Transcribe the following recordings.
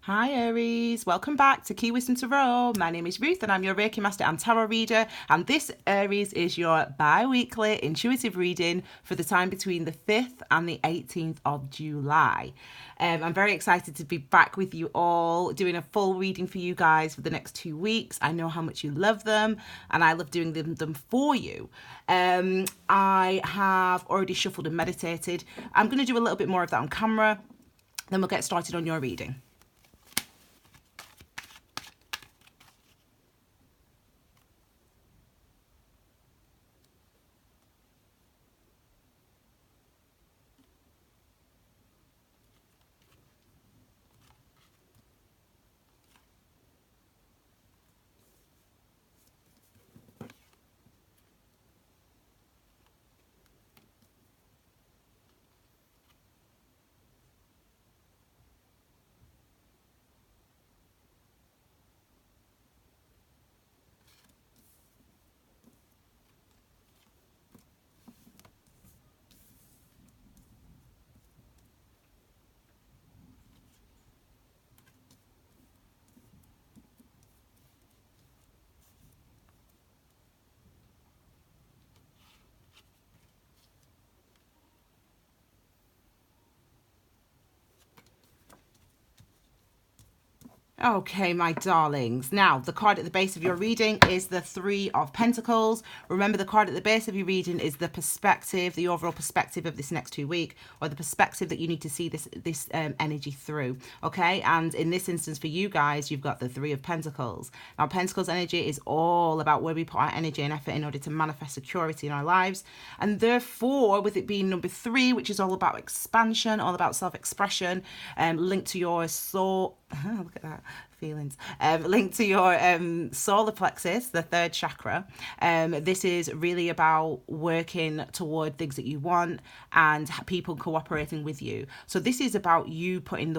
Hi Aries, welcome back to Key Wisdom Tarot. My name is Ruth and I'm your Reiki Master and Tarot Reader, and this Aries is your bi-weekly intuitive reading for the time between the 5th and the 18th of July. I'm very excited to be back with you all, doing a full reading for you guys for the next 2 weeks. I know how much you love them and I love doing them for you. I have already shuffled and meditated. I'm going to do a little bit more of that on camera, then we'll get started on your reading. Okay, my darlings. Now, the card at the base of your reading is the Three of Pentacles. Remember, the card at the base of your reading is the perspective, the overall perspective of this next 2 weeks, or the perspective that you need to see this energy through. Okay, and in this instance for you guys, you've got the Three of Pentacles. Now, Pentacles energy is all about where we put our energy and effort in order to manifest security in our lives. And therefore, with it being number 3, which is all about expansion, all about self-expression, linked to your soul. Look at that. Feelings linked to your solar plexus, the third chakra. This is really about working toward things that you want and people cooperating with you. So this is about you putting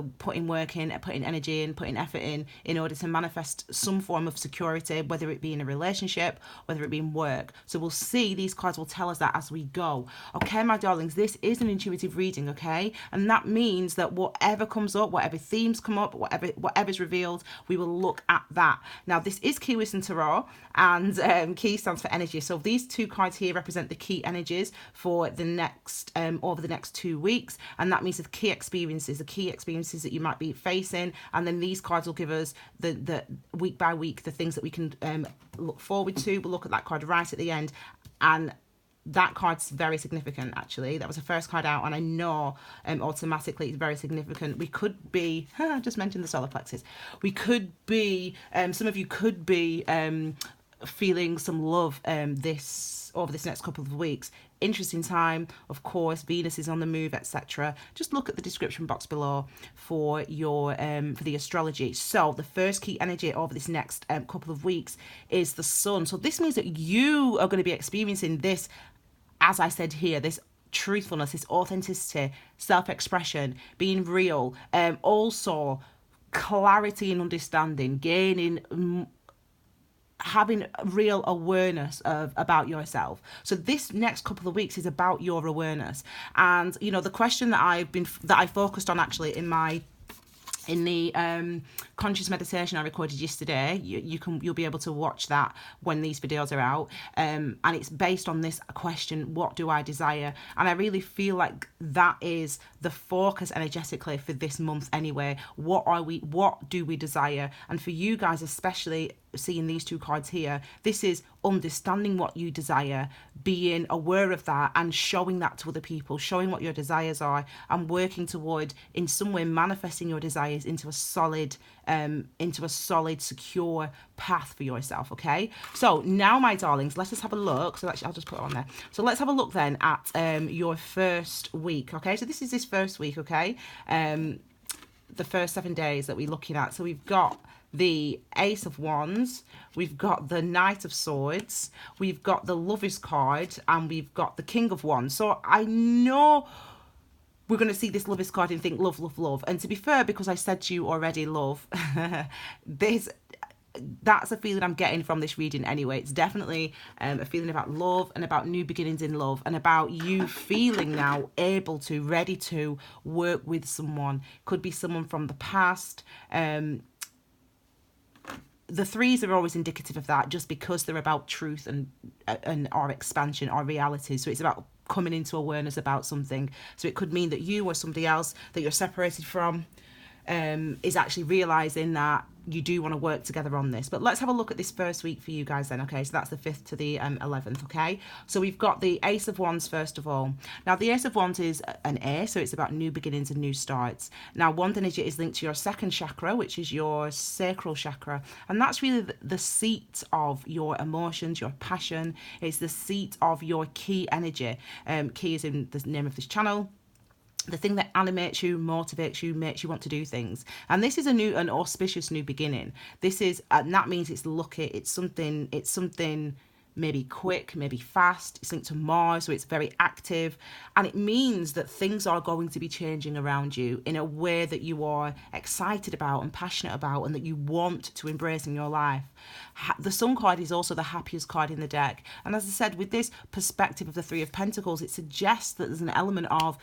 work in, putting energy in, putting effort in order to manifest some form of security, whether it be in a relationship, whether it be in work. So we'll see, these cards will tell us that as we go. Okay, my darlings, this is an intuitive reading, okay? And that means that whatever comes up, whatever themes come up, whatever's revealed, we will look at that. Now, this is Key Wisdom Tarot, and key stands for energy. So these two cards here represent the key energies for the next over the next 2 weeks, and that means the key experiences that you might be facing. And then these cards will give us the week by week the things that we can look forward to. We'll look at that card right at the end, and that card's very significant, actually. That was the first card out, and I know automatically it's very significant. We could be, I just mentioned the solar plexus. We could be, some of you could be feeling some love over this next couple of weeks. Interesting time, of course. Venus is on the move, etc. Just look at the description box below for your for the astrology. So the first key energy over this next couple of weeks is the sun. So this means that you are going to be experiencing this, as I said here, this truthfulness, this authenticity, self-expression, being real, also clarity and understanding, gaining, having real awareness about yourself. So this next couple of weeks is about your awareness. And you know, the question that I focused on actually in the conscious meditation I recorded yesterday, you'll be able to watch that when these videos are out, and it's based on this question: what do I desire? And I really feel like that is the focus energetically for this month anyway. What do we desire? And for you guys, especially seeing these two cards here, this is understanding what you desire, being aware of that and showing that to other people, showing what your desires are, and working toward, in some way, manifesting your desires into a solid, secure path for yourself. Okay, so now, my darlings, let's just have a look. So actually, I'll just put it on there. So let's have a look then at your first week. Okay, so this is this first week. Okay, the first 7 days that we're looking at. So we've got the Ace of Wands, we've got the Knight of Swords, we've got the Lovers card, and we've got the King of Wands. So I know we're going to see this Lovers card and think love, love, love. And to be fair, because I said to you already, love, that's a feeling I'm getting from this reading anyway. It's definitely a feeling about love and about new beginnings in love, and about you feeling now able to, ready to work with someone. Could be someone from the past. The threes are always indicative of that, just because they're about truth and our expansion, our reality. So it's about coming into awareness about something. So it could mean that you or somebody else that you're separated from is actually realizing that you do want to work together on this. But let's have a look at this first week for you guys then. Okay, so that's the 5th to the 11th. Okay, so we've got the Ace of Wands first of all. Now the Ace of Wands is an air, so it's about new beginnings and new starts. Now wand energy is linked to your second chakra, which is your sacral chakra, and that's really the seat of your emotions, your passion. It's the seat of your key energy. Key is in the name of this channel. The thing that animates you, motivates you, makes you want to do things. And this is an auspicious new beginning. This is, and that means it's lucky. It's something maybe quick, maybe fast. It's linked to Mars, so it's very active. And it means that things are going to be changing around you in a way that you are excited about and passionate about, and that you want to embrace in your life. The Sun card is also the happiest card in the deck. And as I said, with this perspective of the Three of Pentacles, it suggests that there's an element of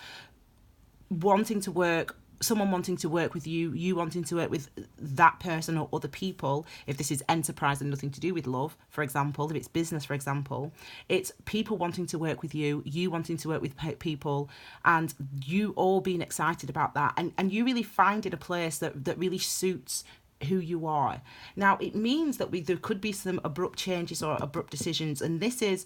wanting to work, someone wanting to work with you, you wanting to work with that person or other people. If this is enterprise and nothing to do with love, for example, if it's business, for example, it's people wanting to work with you, you wanting to work with people, and you all being excited about that, and you really finding a place that really suits who you are. Now it means that there could be some abrupt changes or abrupt decisions, and this is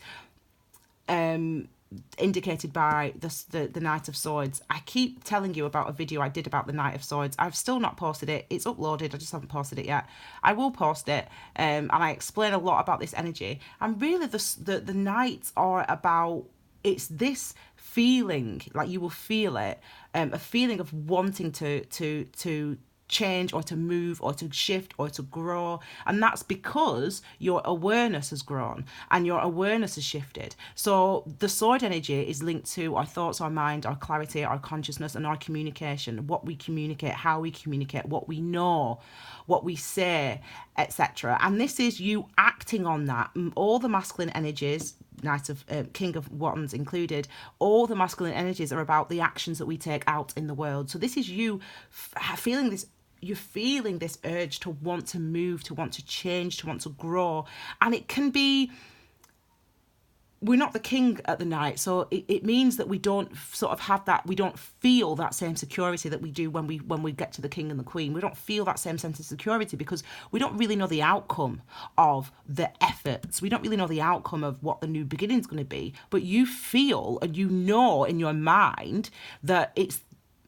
indicated by the Knight of Swords. I keep telling you about a video I did about the Knight of Swords. I've still not posted it. It's uploaded, I just haven't posted it yet. I will post it, and I explain a lot about this energy. And really the Knights are about, it's this feeling, like you will feel it, a feeling of wanting to change or to move or to shift or to grow, and that's because your awareness has grown and your awareness has shifted. So the sword energy is linked to our thoughts, our mind, our clarity, our consciousness, and our communication, what we communicate, how we communicate, what we know, what we say, etc. And this is you acting on that. All the masculine energies, Knight of King of Wands included, all the masculine energies are about the actions that we take out in the world. So this is you feeling this, you're feeling this urge to want to move, to want to change, to want to grow. And it can be, we're not the king at the night, so it means that we don't sort of have that, we don't feel that same security that we do when we get to the king and the queen. We don't feel that same sense of security because we don't really know the outcome of the efforts. We don't really know the outcome of what the new beginning is going to be, but you feel and you know in your mind that it's,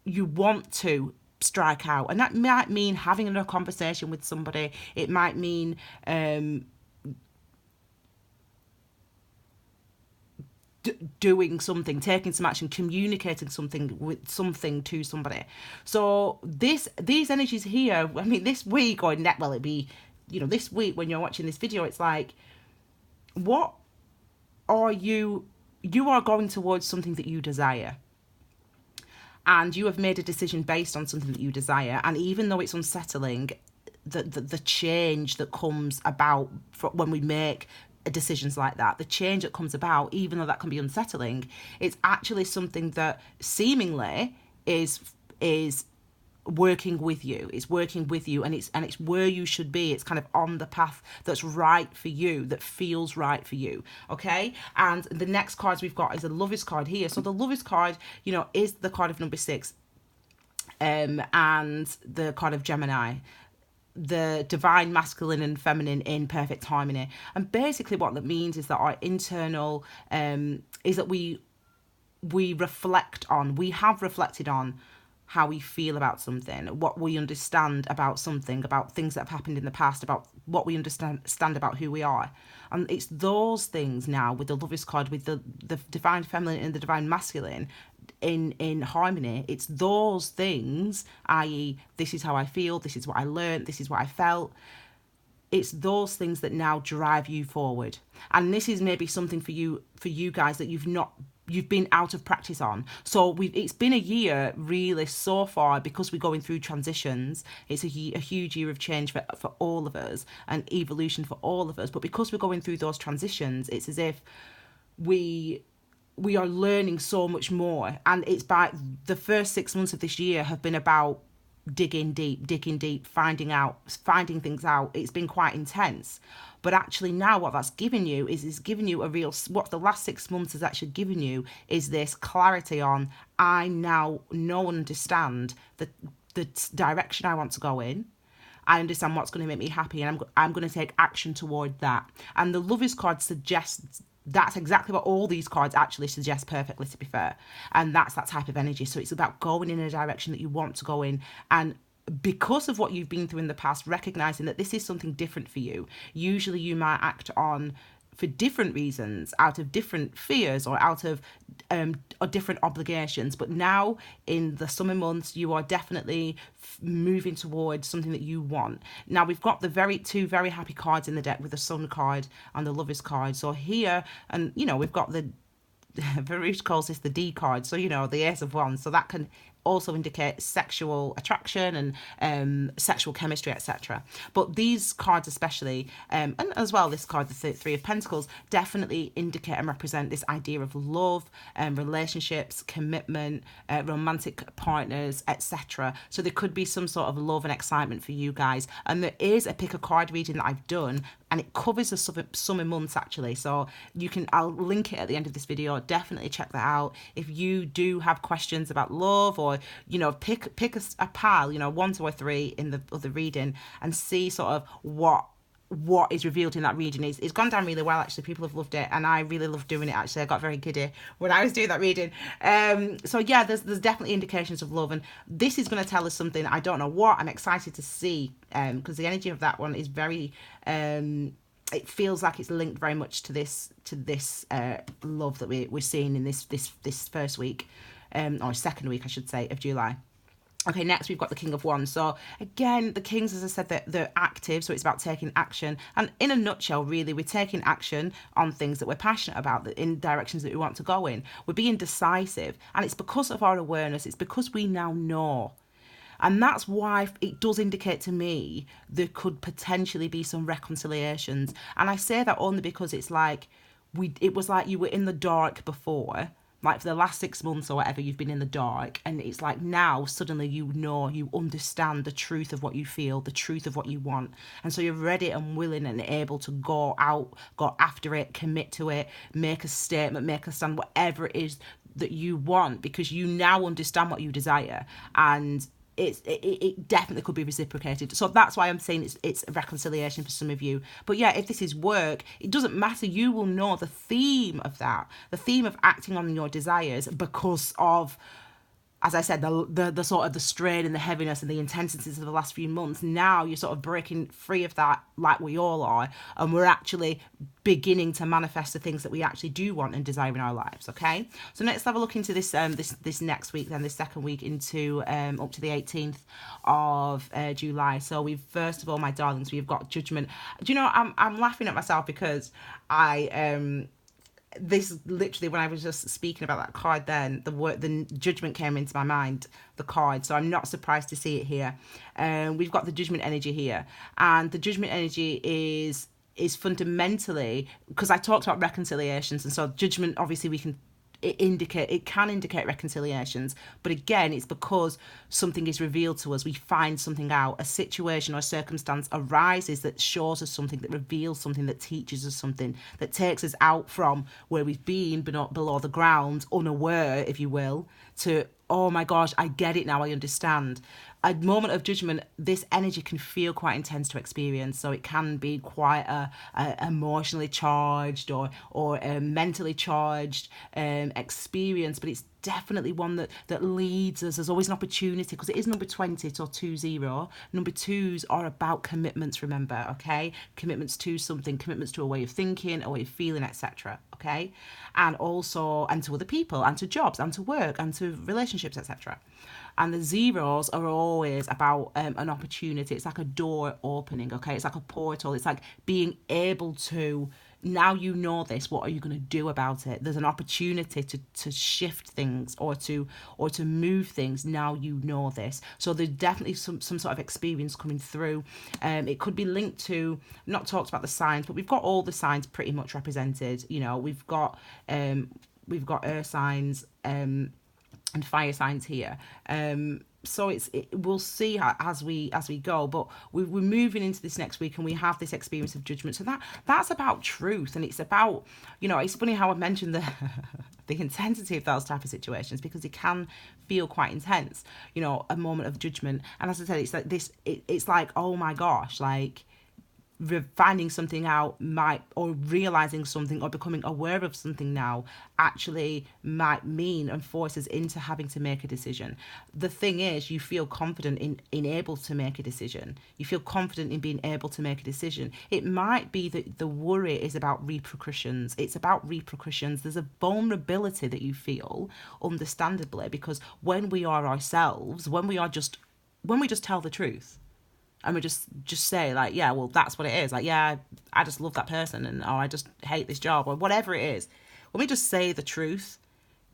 you want to strike out. And that might mean having a conversation with somebody. It might mean doing something, taking some action, communicating something to somebody. So these energies here, I mean, this week, or well, it'd be, this week when you're watching this video, it's like, what are you are going towards something that you desire. And you have made a decision based on something that you desire. And even though it's unsettling, the change that comes about when we make decisions like that, the change that comes about, even though that can be unsettling, it's actually something that seemingly is working with you. It's working with you, and it's where you should be. It's kind of on the path that's right for you, that feels right for you. Okay, and the next cards we've got is a Lovers card here. So the Lovers card, is the card of number 6, and the card of Gemini, the divine masculine and feminine in perfect harmony. And basically what that means is that our internal is that we reflect on, we have reflected on how we feel about something, what we understand about something, about things that have happened in the past, about what we understand about who we are. And it's those things now with the Lovers card, with the divine feminine and the divine masculine in harmony. It's those things, i.e. this is how I feel, this is what I learned, this is what I felt. It's those things that now drive you forward. And this is maybe something for you guys that you've not you've been out of practice on. So it's been a year really so far, because we're going through transitions. It's a huge year of change for all of us, and evolution for all of us. But because we're going through those transitions, it's as if we are learning so much more. And it's by the first 6 months of this year have been about digging deep, finding things out. It's been quite intense. But actually now what that's given you is giving you a real, what the last 6 months has actually given you is this clarity on, I now know and understand the direction I want to go in. I understand what's going to make me happy, and I'm going to take action toward that. And the Lovers card suggests that's exactly what all these cards actually suggest perfectly, to be fair. And that's that type of energy. So it's about going in a direction that you want to go in. And because of what you've been through in the past, recognizing that this is something different for you. Usually you might act on for different reasons, out of different fears or out of or different obligations. But now in the summer months, you are definitely moving towards something that you want. Now we've got the two very happy cards in the deck, with the Sun card and the Lovers card. So here, and we've got the Varush calls this the D card, so the Ace of Wands, so that can also indicate sexual attraction and sexual chemistry, etc. But these cards especially, and as well this card, the Three of Pentacles, definitely indicate and represent this idea of love, relationships, commitment, romantic partners, etc. So there could be some sort of love and excitement for you guys. And there is a pick a card reading that I've done, and it covers the summer months actually, so I'll link it at the end of this video. Definitely check that out if you do have questions about love, or pick a pile, 1, 2 or 3 in the other reading, and see sort of what is revealed in that reading. It's gone down really well actually. People have loved it, and I really love doing it actually. I got very giddy when I was doing that reading. So yeah, there's definitely indications of love, and this is going to tell us something. I don't know what. I'm excited to see, because the energy of that one is very it feels like it's linked very much to this love that we're seeing in this first week, or second week I should say, of July. Okay, next we've got the King of Wands. So again, the Kings, as I said, they're active, so it's about taking action. And in a nutshell, really, we're taking action on things that we're passionate about, in directions that we want to go in. We're being decisive, and it's because of our awareness. It's because we now know. And that's why it does indicate to me there could potentially be some reconciliations. And I say that only because it's like it was like you were in the dark before, like for the last 6 months or whatever, you've been in the dark, and it's like now suddenly you understand the truth of what you feel, the truth of what you want, and so you're ready and willing and able to go out, go after it, commit to it, make a statement, make a stand, whatever it is that you want, because you now understand what you desire, and it definitely could be reciprocated. So that's why I'm saying it's a reconciliation for some of you. But yeah, if this is work, it doesn't matter. You will know the theme of that, the theme of acting on your desires, because of, as I said, the sort of the strain and the heaviness and the intensities of the last few months. Now you're sort of breaking free of that, like we all are, and we're actually beginning to manifest the things that we actually do want and desire in our lives. Okay, so let's have a look into this this next week, then this second week into up to the 18th of July. So we've, first of all, my darlings, we've got Judgment. Do you know, I'm laughing at myself because this literally, when I was just speaking about that card, then the Judgment came into my mind, the card, so I'm not surprised to see it here. We've got the Judgment energy here, and the Judgment energy is fundamentally, because I talked about reconciliations, and so Judgment, obviously it can indicate reconciliations, but again, it's because something is revealed to us. We find something out, a situation or circumstance arises that shows us something, that reveals something, that teaches us something, that takes us out from where we've been, but not below the ground, unaware, if you will, to, oh my gosh, I get it now, I understand. A moment of judgment, this energy can feel quite intense to experience, so it can be quite a emotionally charged or mentally charged experience, but it's definitely one that leads us. There's always an opportunity, because it is number 20, so 20. Number 2s are about commitments, remember, okay? Commitments to something, commitments to a way of thinking, a way of feeling, etc. Okay, and also, and to other people, and to jobs, and to work, and to relationships, etc. And the 0s are always about an opportunity. It's like a door opening, okay? It's like a portal. It's like being able to Now you know this. What are you going to do about it? There's an opportunity to shift things or to move things. Now you know this. So there's definitely some sort of experience coming through. It could be linked to, not talked about the signs, but we've got all the signs pretty much represented. You know, we've got earth signs and fire signs here. So we'll see as we go, but we're moving into this next week and we have this experience of judgment. So that's about truth, and it's about, you know, it's funny how I mentioned the the intensity of those type of situations, because it can feel quite intense, you know, a moment of judgment. And as I said, it's like this, it's like, oh my gosh, like finding something out might, or realizing something or becoming aware of something now actually might mean and force us into having to make a decision. The thing is, you feel confident in able to make a decision. You feel confident in being able to make a decision. It might be that the worry is about repercussions. It's about repercussions. There's a vulnerability that you feel, understandably, because when we are ourselves, when we just tell the truth, and we just say, like, yeah, well, that's what it is. Like, yeah, I just love that person, and or I just hate this job, or whatever it is. When we just say the truth,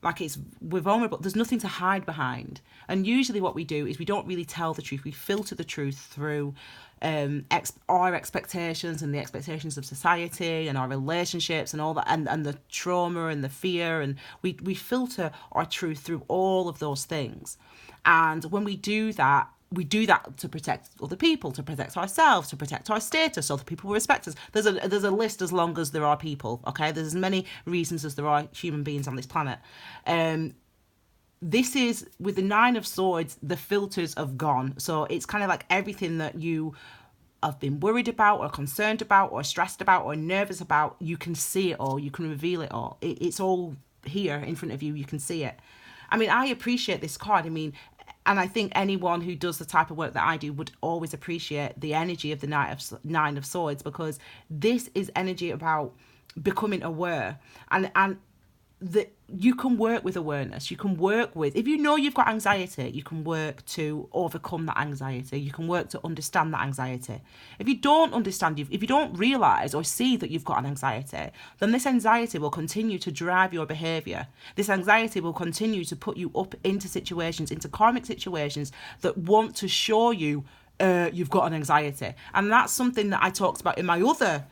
like, we're vulnerable. There's nothing to hide behind. And usually what we do is we don't really tell the truth. We filter the truth through our expectations and the expectations of society and our relationships and all that, and the trauma and the fear. And we filter our truth through all of those things. And when we do that to protect other people, to protect ourselves, to protect our status, so that people will respect us. There's a list as long as there are people, okay? There's as many reasons as there are human beings on this planet. This is, with the Nine of Swords, the filters have gone. So it's kind of like everything that you have been worried about or concerned about or stressed about or nervous about, you can see it all, you can reveal it all. It's all here in front of you, you can see it. I mean, I appreciate this card. I mean, and I think anyone who does the type of work that I do would always appreciate the energy of the Nine of Swords, because this is energy about becoming aware, and that you can work with awareness. You can work with, if you know you've got anxiety, you can work to overcome that anxiety. You can work to understand that anxiety. If you don't understand, if you don't realize or see that you've got an anxiety, then this anxiety will continue to drive your behavior. This anxiety will continue to put you up into situations, into karmic situations that want to show you you've got an anxiety. And that's something that I talked about in my other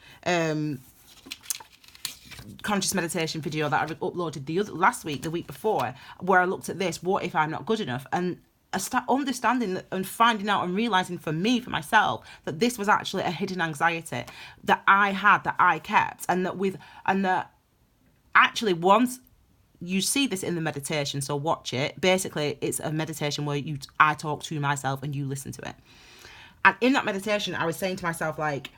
conscious meditation video that I uploaded the week before, where I looked at this, what if I'm not good enough? And I start understanding and finding out and realizing for myself, that this was actually a hidden anxiety that I had, that I kept, and that actually, once you see this in the meditation, so watch it. Basically, it's a meditation where I talk to myself and you listen to it. And in that meditation, I was saying to myself, like,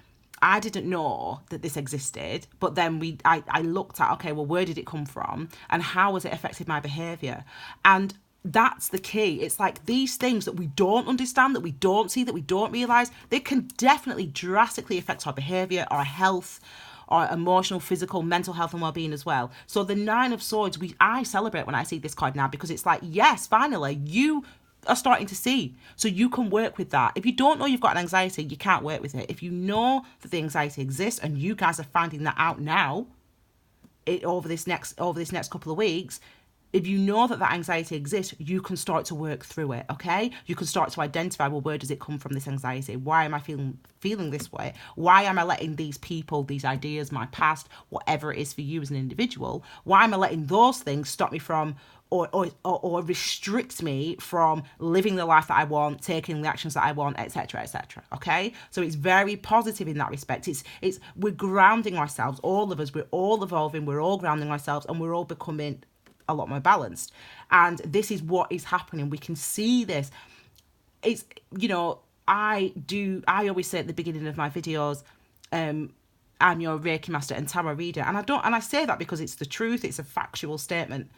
I didn't know that this existed, but then I looked at, okay, well, where did it come from and how has it affected my behavior? And that's the key. It's like these things that we don't understand, that we don't see, that we don't realize, they can definitely drastically affect our behavior, our health, our emotional, physical, mental health and well-being as well. So the Nine of Swords, I celebrate when I see this card now, because it's like, yes, finally, you are starting to see, so you can work with that. If you don't know you've got an anxiety, you can't work with it. If you know that the anxiety exists, and you guys are finding that out now, over this next couple of weeks, if you know that anxiety exists, you can start to work through it, okay? You can start to identify, well, where does it come from, this anxiety? Why am I feeling this way? Why am I letting these people, these ideas, my past, whatever it is for you as an individual, why am I letting those things stop me from or restrict me from living the life that I want, taking the actions that I want, etc., etc. Okay, so it's very positive in that respect. It's we're grounding ourselves, all of us. We're all evolving. We're all grounding ourselves, and we're all becoming a lot more balanced. And this is what is happening. We can see this. It's, you know, I always say at the beginning of my videos, I'm your Reiki master and tarot reader, and I say that because it's the truth. It's a factual statement.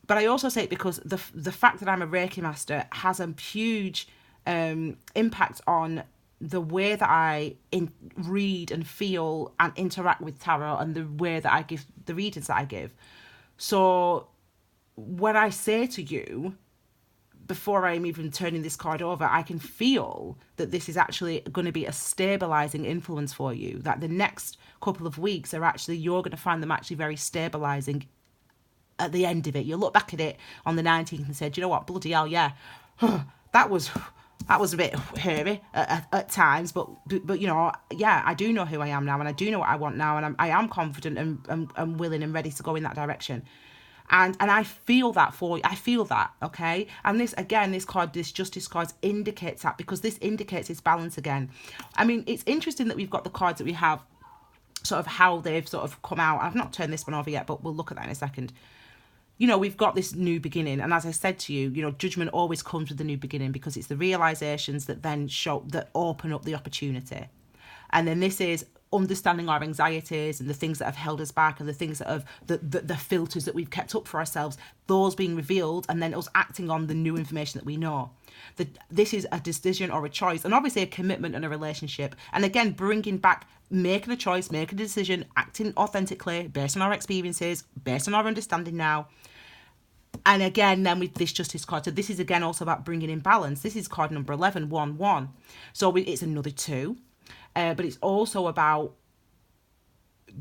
But I also say it because the fact that I'm a Reiki master has a huge impact on the way that I read and feel and interact with tarot, and the way that I give the readings that I give. So when I say to you, before I'm even turning this card over, I can feel that this is actually going to be a stabilizing influence for you, that the next couple of weeks are actually, you're going to find them actually very stabilizing at the end of it. You'll look back at it on the 19th and say, do you know what, bloody hell, yeah, that was a bit hairy at times, but you know, yeah, I do know who I am now, and I do know what I want now, and I am confident and willing and ready to go in that direction. And I feel that for you. I feel that, okay? And this, again, this card, this Justice card indicates that, because this indicates its balance again. I mean, it's interesting that we've got the cards that we have, sort of how they've sort of come out. I've not turned this one over yet, but we'll look at that in a second. You know, we've got this new beginning. And as I said to you, you know, judgment always comes with the new beginning, because it's the realizations that then that open up the opportunity. And then this is understanding our anxieties and the things that have held us back, and the things that have the filters that we've kept up for ourselves, those being revealed, and then us acting on the new information that we know. That this is a decision or a choice, and obviously a commitment in a relationship. And again, bringing back, making a choice, making a decision, acting authentically based on our experiences, based on our understanding now. And again, then with this Justice card, so this is again also about bringing in balance. This is card number 11, 1-1. So it's another 2. But it's also about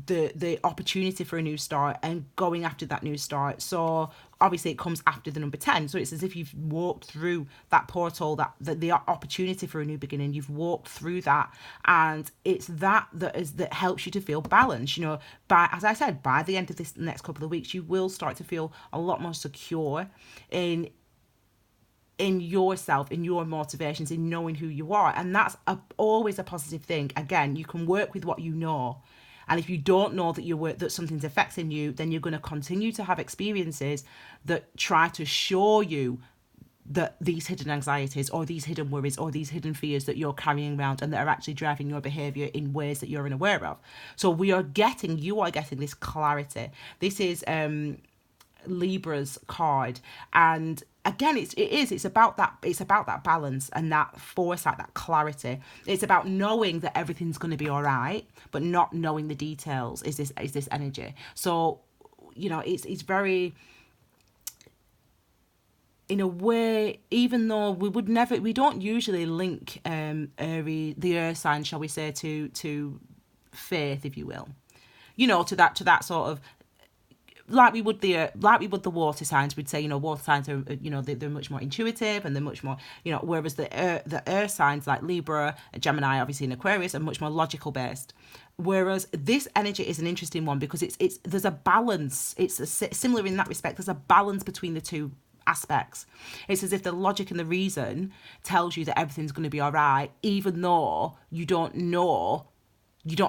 the opportunity for a new start and going after that new start. So obviously it comes after the number 10. So it's as if you've walked through that portal, that the opportunity for a new beginning. You've walked through that, and it's that helps you to feel balanced. You know, as I said, by the end of this next couple of weeks, you will start to feel a lot more secure in yourself, in your motivations, in knowing who you are. And that's always a positive thing. Again, you can work with what you know. And if you don't know that something's affecting you, then you're going to continue to have experiences that try to show you that these hidden anxieties or these hidden worries or these hidden fears that you're carrying around and that are actually driving your behavior in ways that you're unaware of. So you are getting this clarity. This is Libra's card, and again, it's about that balance and that foresight, that clarity. It's about knowing that everything's going to be all right, but not knowing the details. Is this energy? So, you know, it's very, in a way, even though we don't usually link Aries, the earth sign, shall we say, to faith, if you will, you know, to that sort of, like we would the water signs. We'd say, you know, water signs are, you know, they're much more intuitive, and they're much more, you know, whereas the earth signs like Libra, Gemini, obviously, and Aquarius are much more logical based. Whereas this energy is an interesting one, because it's there's a balance. It's similar in that respect. There's a balance between the two aspects. It's as if the logic and the reason tells you that everything's going to be all right, even though you don't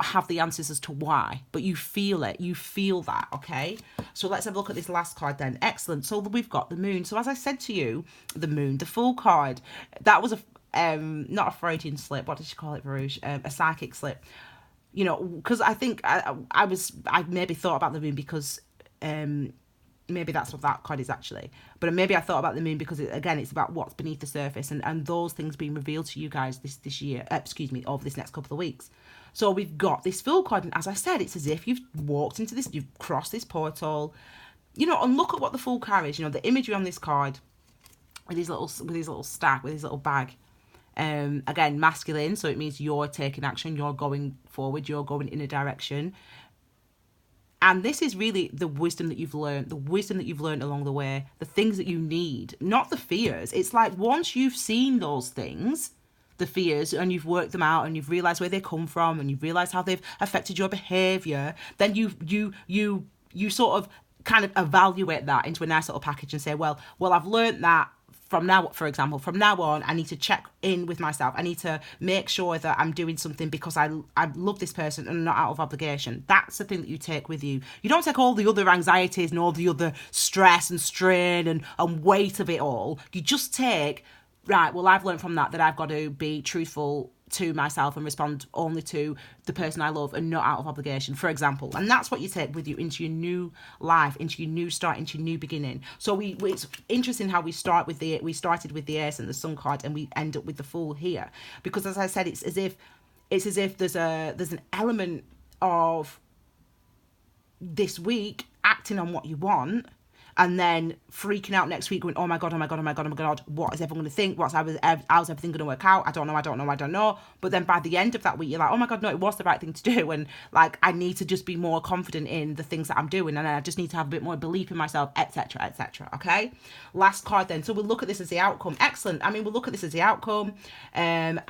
have the answers as to why, but you feel it. You feel that, okay? So let's have a look at this last card then. Excellent. So we've got the moon. So as I said to you, the moon, the Fool card, that was not a Freudian slip. What did she call it, Varouche? A psychic slip. You know, because I think I maybe thought about the moon because maybe that's what that card is actually. But maybe I thought about the moon because, it's about what's beneath the surface and those things being revealed to you guys this year, over this next couple of weeks. So we've got this Fool card, and as I said, it's as if you've walked into this, you've crossed this portal, you know, and look at what the Fool carries. You know, the imagery on this card with his little stack, with his little bag. Again, masculine, so it means you're taking action, you're going forward, you're going in a direction. And this is really the wisdom that you've learned along the way, the things that you need, not the fears. It's like once you've seen those things, the fears, and you've worked them out and you've realized where they come from and you've realized how they've affected your behavior, then you sort of kind of evaluate that into a nice little package and say, well, I've learned that. From now on, I need to check in with myself. I need to make sure that I'm doing something because I love this person and not out of obligation. That's the thing that you take with you. You don't take all the other anxieties and all the other stress and strain and weight of it all. You just take, right, well, I've learned from that I've got to be truthful to myself and respond only to the person I love and not out of obligation, for example. And that's what you take with you into your new life, into your new start, into your new beginning. So it's interesting how we started with the Ace and the Sun card, and we end up with the Fool here, because as I said, it's as if there's an element of this week acting on what you want, and then freaking out next week going, oh my God, oh my God, oh my God, oh my God, what is everyone going to think? How's everything going to work out? I don't know. But then by the end of that week, you're like, oh my God, no, it was the right thing to do. And like, I need to just be more confident in the things that I'm doing. And I just need to have a bit more belief in myself, etc., etc. Okay. Last card then. So we'll look at this as the outcome. Excellent. I mean, we'll look at this as the outcome. And,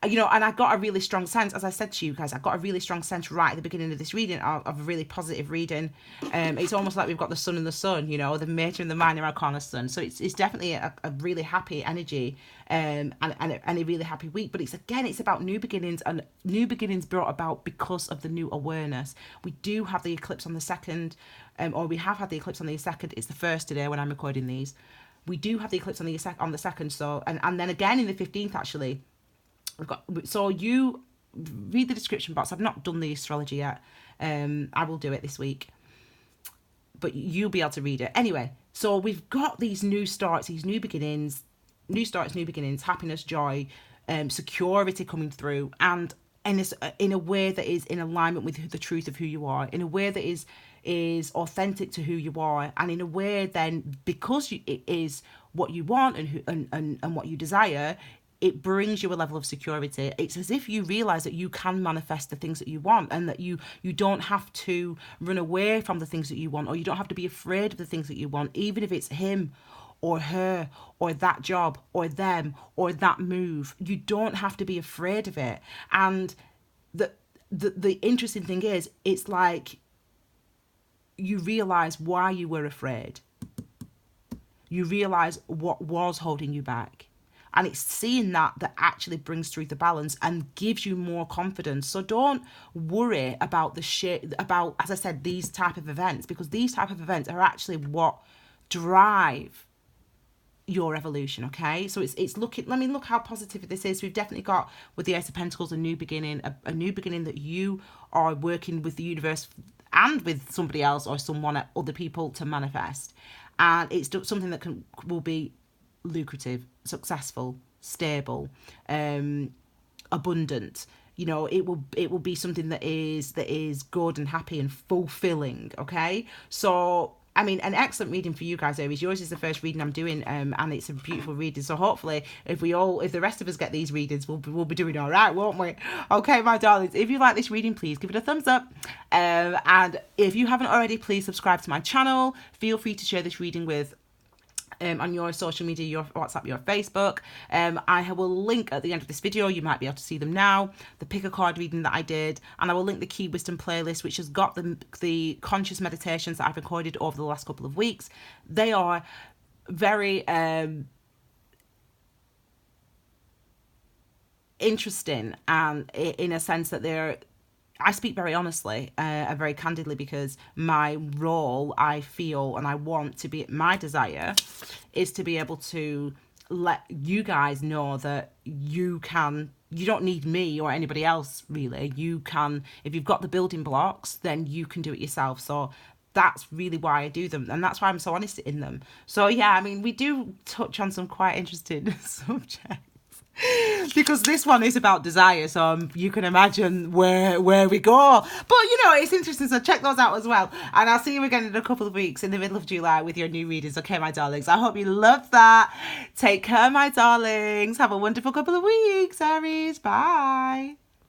you know, and I got a really strong sense, as I said to you guys, I got a really strong sense right at the beginning of this reading of a really positive reading. It's almost like we've got the sun and the sun, you know, the major and the minor arcana sun. So it's definitely a really happy energy, and a really happy week. But it's about new beginnings, and new beginnings brought about because of the new awareness. We do have the eclipse on the 2nd, or we have had the eclipse on the 2nd. It's the 1st today when I'm recording these. We do have the eclipse on the 2nd. So and then again in the 15th actually. So you read the description box. I've not done the astrology yet. I will do it this week, but you'll be able to read it anyway. So we've got these new starts, these new beginnings, happiness, joy, security coming through, and in a way that is in alignment with the truth of who you are, in a way that is authentic to who you are, and in a way then, because it is what you want and what you desire, it brings you a level of security. It's as if you realize that you can manifest the things that you want, and that you don't have to run away from the things that you want, or you don't have to be afraid of the things that you want, even if it's him or her or that job or them or that move. You don't have to be afraid of it. And the interesting thing is, it's like you realize why you were afraid. You realize what was holding you back. And it's seeing that actually brings through the balance and gives you more confidence. So don't worry about about, as I said, these type of events, because these type of events are actually what drive your evolution. Okay, so it's looking, let me look how positive this is. We've definitely got, with the Ace of Pentacles, a new beginning, a new beginning that you are working with the universe and with somebody else or someone, other people, to manifest. And it's something that will be lucrative, successful, stable, abundant. You know, it will be something that is good and happy and fulfilling. Okay, so I mean, an excellent reading for you guys, Aries. Yours is the first reading I'm doing, and it's a beautiful reading. So hopefully, if the rest of us get these readings, we'll be doing all right, won't we? Okay, my darlings. If you like this reading, please give it a thumbs up. And if you haven't already, please subscribe to my channel. Feel free to share this reading with on your social media, your WhatsApp, your Facebook. I will link at the end of this video, you might be able to see them now, the pick a card reading that I did, and I will link the Key Wisdom playlist, which has got the conscious meditations that I've recorded over the last couple of weeks. They are very interesting, and in a sense that I speak very honestly, very candidly, because my role, I feel, and I want to be, my desire is to be able to let you guys know that you don't need me or anybody else, really. You can, if you've got the building blocks, then you can do it yourself. So that's really why I do them, and that's why I'm so honest in them. So yeah, I mean, we do touch on some quite interesting subjects. Because this one is about desire, so you can imagine where we go. But you know, it's interesting, so check those out as well. And I'll see you again in a couple of weeks in the middle of July with your new readings. Okay, my darlings, I hope you love that. Take care, my darlings. Have a wonderful couple of weeks, Aries. Bye.